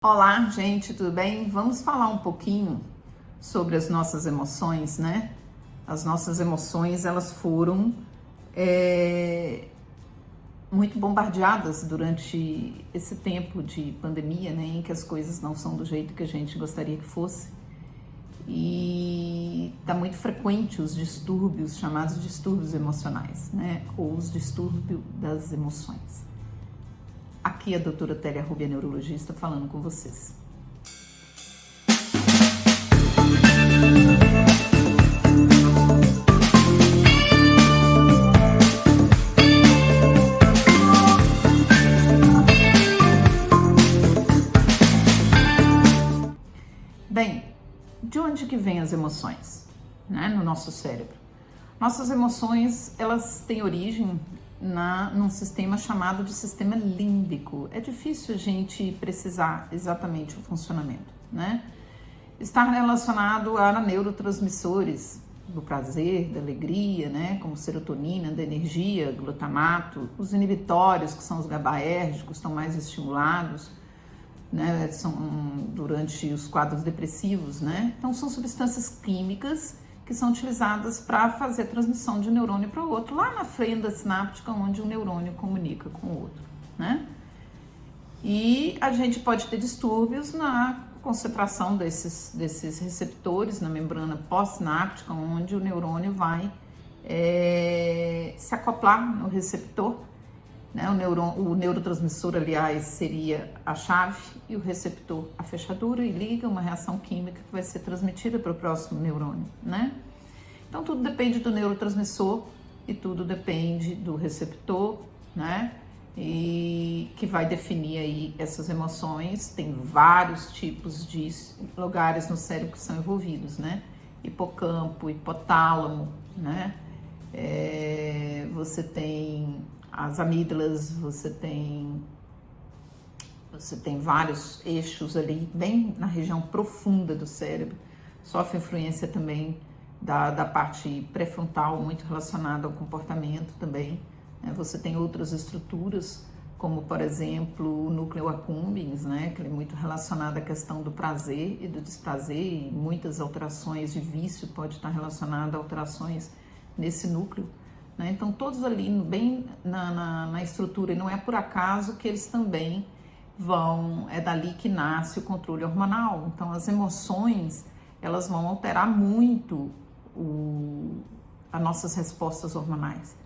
Olá, gente, tudo bem? Vamos falar um pouquinho sobre as nossas emoções, né? As nossas emoções, elas foram muito bombardeadas durante esse tempo de pandemia, né? Em que as coisas não são do jeito que a gente gostaria que fosse. E tá muito frequente os distúrbios, chamados distúrbios emocionais, né? Ou os distúrbios das emoções. Aqui é a doutora Télia Rubia, neurologista, falando com vocês. Bem, de onde que vêm as emoções, né, no nosso cérebro? Nossas emoções, elas têm origem num sistema chamado de sistema límbico. É difícil a gente precisar exatamente o funcionamento, né? Está relacionado a neurotransmissores do prazer, da alegria, né? Como serotonina, da energia, glutamato. Os inibitórios, que são os GABAérgicos, estão mais estimulados, né? São durante os quadros depressivos, né? Então são substâncias químicas que são utilizadas para fazer a transmissão de um neurônio para o outro, lá na fenda sináptica, onde um neurônio comunica com o outro, né? E a gente pode ter distúrbios na concentração desses receptores na membrana pós-sináptica, onde o neurônio vai se acoplar no receptor, né? O neurotransmissor, aliás, seria a chave e o receptor a fechadura, e liga uma reação química que vai ser transmitida para o próximo neurônio, né? Então tudo depende do neurotransmissor e tudo depende do receptor, né? E que vai definir aí essas emoções. Tem vários tipos de lugares no cérebro que são envolvidos, né? Hipocampo, hipotálamo, né? Você tem as amígdalas, você tem vários eixos ali, bem na região profunda do cérebro. Sofre influência também da parte pré-frontal, muito relacionada ao comportamento também, né? Você tem outras estruturas, como por exemplo o núcleo accumbens, né? Que é muito relacionado à questão do prazer e do desprazer, e muitas alterações de vício pode estar relacionado a alterações nesse núcleo, né? Então todos ali bem na estrutura, e não é por acaso que eles também é dali que nasce o controle hormonal. Então as emoções, elas vão alterar muito as nossas respostas hormonais,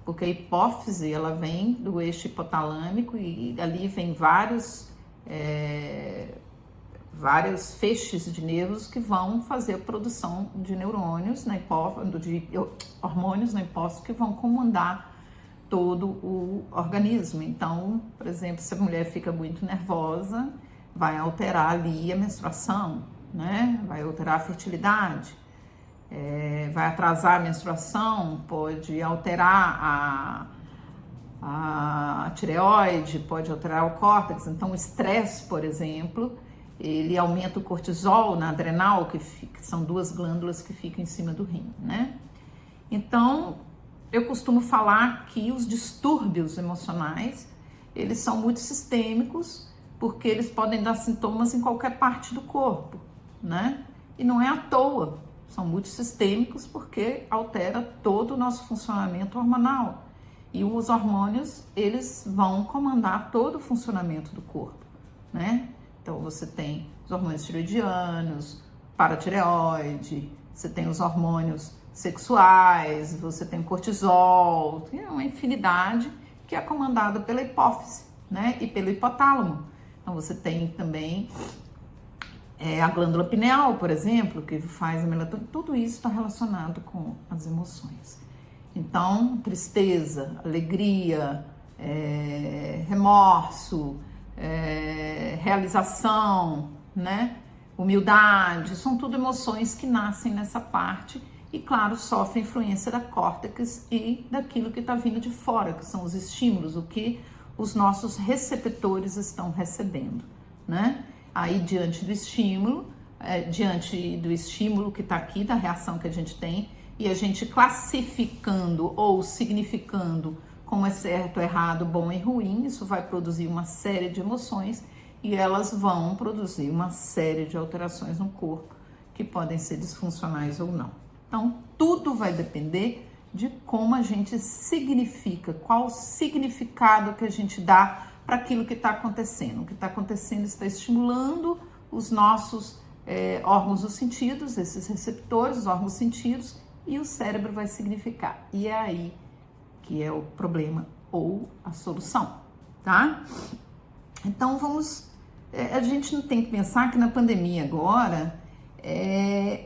porque a hipófise, ela vem do eixo hipotalâmico, e ali vem vários feixes de nervos que vão fazer a produção de neurônios na hipófise, de hormônios na hipófise, que vão comandar todo o organismo. Então, por exemplo, se a mulher fica muito nervosa, vai alterar ali a menstruação, né? Vai alterar a fertilidade, vai atrasar a menstruação, pode alterar a tireoide, pode alterar o córtex. Então, o estresse, por exemplo, ele aumenta o cortisol na adrenal, que são duas glândulas que ficam em cima do rim, né? Então, eu costumo falar que os distúrbios emocionais, eles são muito sistêmicos, porque eles podem dar sintomas em qualquer parte do corpo, né? E não é à toa, são muito sistêmicos porque altera todo o nosso funcionamento hormonal. E os hormônios, eles vão comandar todo o funcionamento do corpo, né? Então você tem os hormônios tiroidianos, paratireoide, você tem os hormônios sexuais, você tem o cortisol, tem uma infinidade que é comandada pela hipófise, né? E pelo hipotálamo. Então você tem também a glândula pineal, por exemplo, que faz a melatonina. Tudo isso está relacionado com as emoções. Então, tristeza, alegria, remorso, realização, né? Humildade, são tudo emoções que nascem nessa parte e, claro, sofrem influência da córtex e daquilo que está vindo de fora, que são os estímulos, o que os nossos receptores estão recebendo, né? Aí, diante do estímulo que está aqui, da reação que a gente tem, e a gente classificando ou significando como é certo, errado, bom e ruim, isso vai produzir uma série de emoções e elas vão produzir uma série de alterações no corpo que podem ser disfuncionais ou não. Então, tudo vai depender de como a gente significa, qual o significado que a gente dá para aquilo que está acontecendo. O que está acontecendo está estimulando os nossos órgãos dos sentidos, esses receptores, os órgãos dos sentidos, e o cérebro vai significar. E é aí que é o problema ou a solução, tá? Então a gente não tem que pensar que na pandemia agora,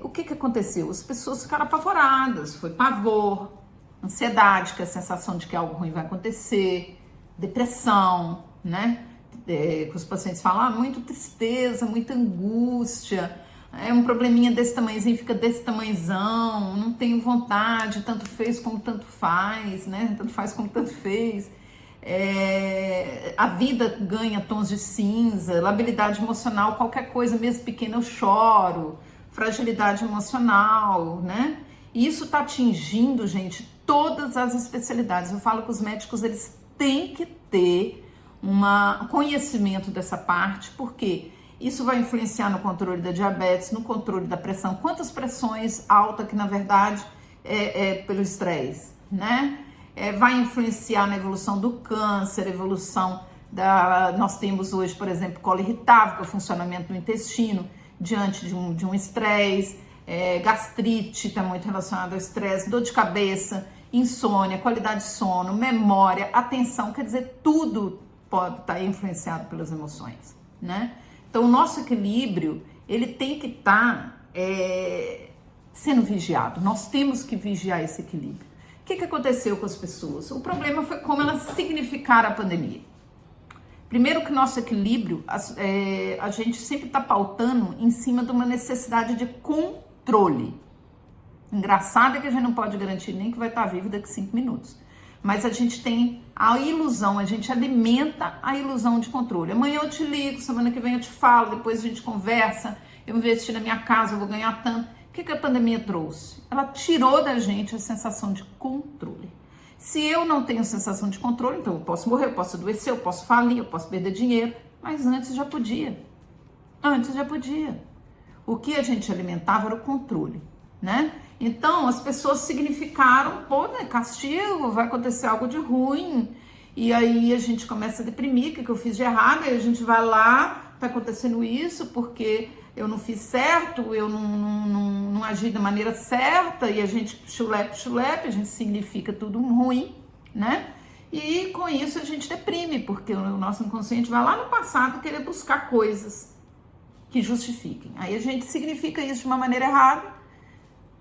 o que aconteceu? As pessoas ficaram apavoradas, foi pavor, ansiedade, que é a sensação de que algo ruim vai acontecer, depressão, né? Que os pacientes falam, muito tristeza, muita angústia, um probleminha desse tamanhozinho fica desse tamanhozão, não tenho vontade, tanto fez como tanto faz, né? Tanto faz como tanto fez. A vida ganha tons de cinza, labilidade emocional, qualquer coisa, mesmo pequena, eu choro, fragilidade emocional, né? E isso tá atingindo, gente, todas as especialidades. Eu falo que os médicos, eles têm que ter um conhecimento dessa parte, porque isso vai influenciar no controle da diabetes, no controle da pressão. Quantas pressões altas que, na verdade, pelo estresse, né? Vai influenciar na evolução do câncer, nós temos hoje, por exemplo, colo irritável, que é o funcionamento do intestino, diante de um estresse, gastrite está muito relacionado ao estresse, dor de cabeça, insônia, qualidade de sono, memória, atenção, quer dizer, tudo pode estar influenciado pelas emoções, né? Então, o nosso equilíbrio, ele tem que estar sendo vigiado, nós temos que vigiar esse equilíbrio. O que aconteceu com as pessoas? O problema foi como elas significaram a pandemia. Primeiro que nosso equilíbrio, a gente sempre está pautando em cima de uma necessidade de controle. Engraçado é que a gente não pode garantir nem que vai estar vivo daqui a 5 minutos. Mas a gente tem a ilusão, a gente alimenta a ilusão de controle. Amanhã eu te ligo, semana que vem eu te falo, depois a gente conversa, eu investi na minha casa, eu vou ganhar tanto. O que a pandemia trouxe? Ela tirou da gente a sensação de controle. Se eu não tenho sensação de controle, então eu posso morrer, eu posso adoecer, eu posso falir, eu posso perder dinheiro, mas antes já podia. Antes já podia. O que a gente alimentava era o controle, né? Então, as pessoas significaram, né, castigo, vai acontecer algo de ruim, e aí a gente começa a deprimir, o que eu fiz de errado, aí a gente vai lá, tá acontecendo isso porque eu não fiz certo, eu não agi da maneira certa, e a gente chulepe, a gente significa tudo ruim, né? E com isso a gente deprime, porque o nosso inconsciente vai lá no passado querer buscar coisas que justifiquem. Aí a gente significa isso de uma maneira errada,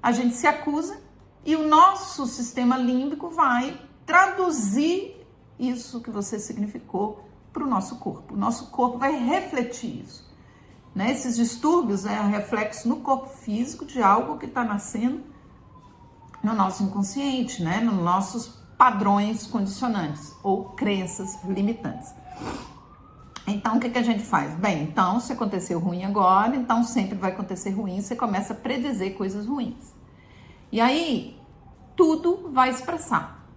a gente se acusa e o nosso sistema límbico vai traduzir isso que você significou para o nosso corpo. O nosso corpo vai refletir isso, né? Esses distúrbios é reflexo no corpo físico de algo que está nascendo no nosso inconsciente, né? Nos nossos padrões condicionantes ou crenças limitantes. Então, o que a gente faz? Bem, então, se aconteceu ruim agora, então sempre vai acontecer ruim, você começa a predizer coisas ruins. E aí, tudo vai expressar.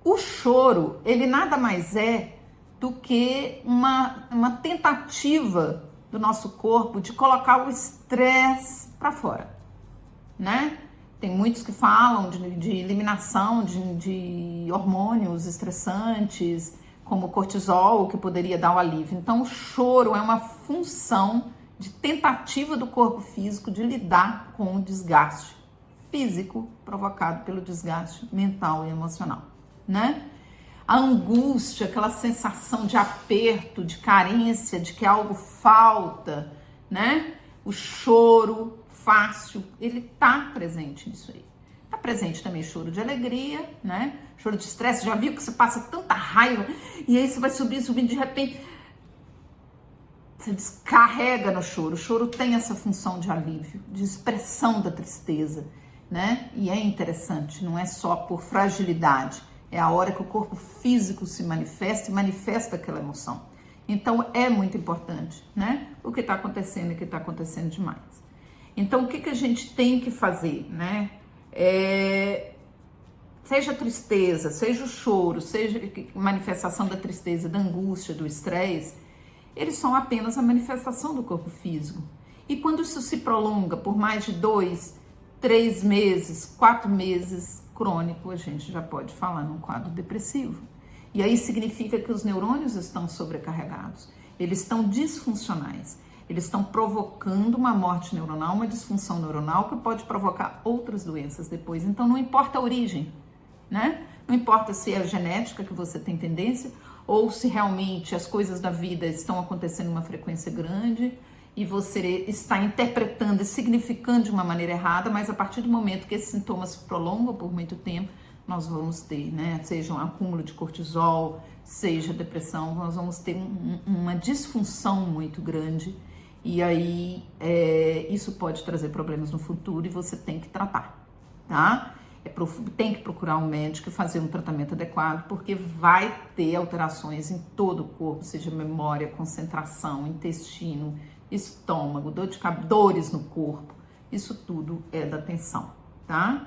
O choro, ele nada mais é do que uma tentativa do nosso corpo de colocar o estresse para fora, né? Tem muitos que falam de eliminação de hormônios estressantes, como o cortisol, que poderia dar o alívio. Então, o choro é uma função de tentativa do corpo físico de lidar com o desgaste físico provocado pelo desgaste mental e emocional, né? A angústia, aquela sensação de aperto, de carência, de que algo falta, né? O choro fácil, ele tá presente nisso aí. Tá presente também choro de alegria, né? Choro de estresse, já viu que você passa tanta raiva e aí você vai subindo, de repente você descarrega no choro. O choro tem essa função de alívio, de expressão da tristeza, né? E é interessante, não é só por fragilidade, é a hora que o corpo físico se manifesta e manifesta aquela emoção. Então é muito importante, né? O que está acontecendo e o que está acontecendo demais. Então o que a gente tem que fazer, né? Seja a tristeza, seja o choro, seja a manifestação da tristeza, da angústia, do estresse, eles são apenas a manifestação do corpo físico. E quando isso se prolonga por mais de 2, 3 meses, 4 meses, crônico, a gente já pode falar num quadro depressivo. E aí significa que os neurônios estão sobrecarregados, eles estão disfuncionais, eles estão provocando uma morte neuronal, uma disfunção neuronal que pode provocar outras doenças depois. Então não importa a origem, né? Não importa se é a genética que você tem tendência ou se realmente as coisas da vida estão acontecendo em uma frequência grande e você está interpretando e significando de uma maneira errada, mas a partir do momento que esses sintomas se prolongam por muito tempo, nós vamos ter, né? Seja um acúmulo de cortisol, seja depressão, nós vamos ter uma disfunção muito grande e aí isso pode trazer problemas no futuro e você tem que tratar, tá? Tem que procurar um médico e fazer um tratamento adequado, porque vai ter alterações em todo o corpo, seja memória, concentração, intestino, estômago, dores no corpo, isso tudo é da atenção, tá?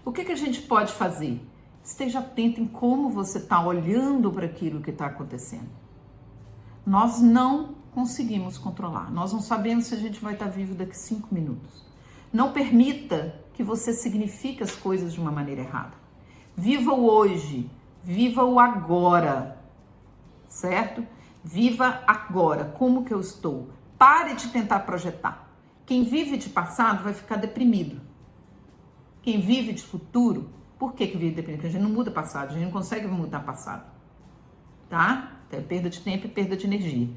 O que a gente pode fazer? Esteja atento em como você está olhando para aquilo que está acontecendo. Nós não conseguimos controlar, nós não sabemos se a gente vai estar vivo daqui 5 minutos. Não permita que você signifique as coisas de uma maneira errada. Viva o hoje, viva o agora, certo? Viva agora, como que eu estou? Pare de tentar projetar. Quem vive de passado vai ficar deprimido. Quem vive de futuro, por que vive deprimido? Porque a gente não muda passado, a gente não consegue mudar passado, tá? Tem perda de tempo e perda de energia.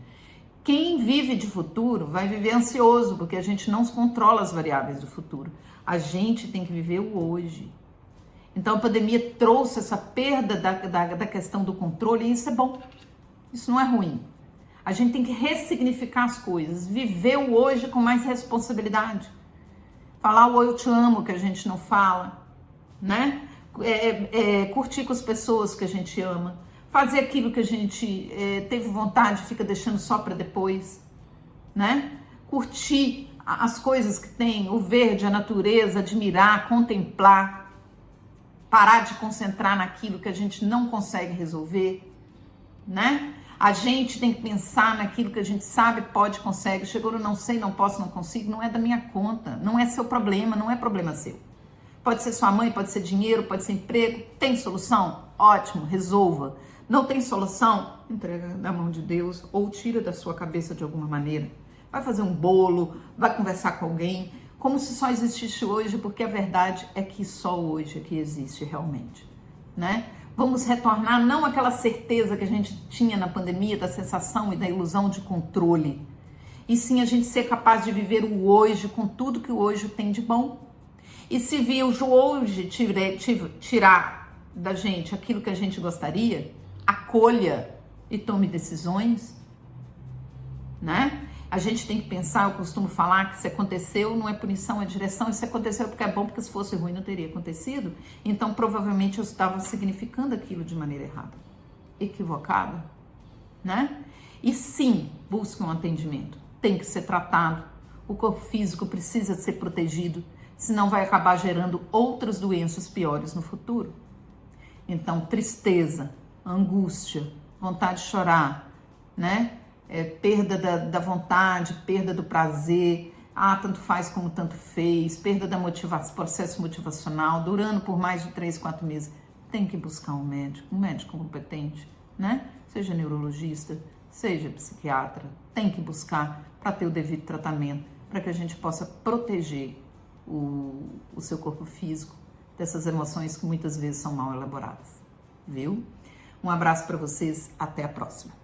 Quem vive de futuro vai viver ansioso, porque a gente não controla as variáveis do futuro. A gente tem que viver o hoje. Então a pandemia trouxe essa perda da questão do controle e isso é bom. Isso não é ruim. A gente tem que ressignificar as coisas, viver o hoje com mais responsabilidade. Falar o eu te amo, que a gente não fala, né? Curtir com as pessoas que a gente ama. Fazer aquilo que a gente teve vontade, fica deixando só para depois, né? Curtir as coisas que tem, o verde, a natureza, admirar, contemplar, parar de concentrar naquilo que a gente não consegue resolver, né? A gente tem que pensar naquilo que a gente sabe, pode, consegue. Chegou no não sei, não posso, não consigo, não é da minha conta, não é seu problema, não é problema seu. Pode ser sua mãe, pode ser dinheiro, pode ser emprego. Tem solução? Ótimo, resolva. Não tem solução? Entrega na mão de Deus ou tira da sua cabeça de alguma maneira. Vai fazer um bolo, vai conversar com alguém, como se só existisse hoje, porque a verdade é que só hoje é que existe realmente, né? Vamos retornar não àquela certeza que a gente tinha na pandemia, da sensação e da ilusão de controle, e sim a gente ser capaz de viver o hoje com tudo que o hoje tem de bom. E se vir o hoje tirar da gente aquilo que a gente gostaria, acolha e tome decisões, né? A gente tem que pensar, eu costumo falar que se aconteceu não é punição, é direção, e se aconteceu porque é bom, porque se fosse ruim não teria acontecido, então provavelmente eu estava significando aquilo de maneira errada, equivocada, né? E sim, busque um atendimento, tem que ser tratado, o corpo físico precisa ser protegido, senão vai acabar gerando outras doenças piores no futuro. Então, tristeza, angústia, vontade de chorar, né? Perda da vontade, perda do prazer, tanto faz como tanto fez, perda da motivação, processo motivacional, durando por mais de 3, 4 meses. Tem que buscar um médico competente, né? Seja neurologista, seja psiquiatra, tem que buscar para ter o devido tratamento, para que a gente possa proteger o seu corpo físico dessas emoções que muitas vezes são mal elaboradas, viu? Um abraço para vocês, até a próxima.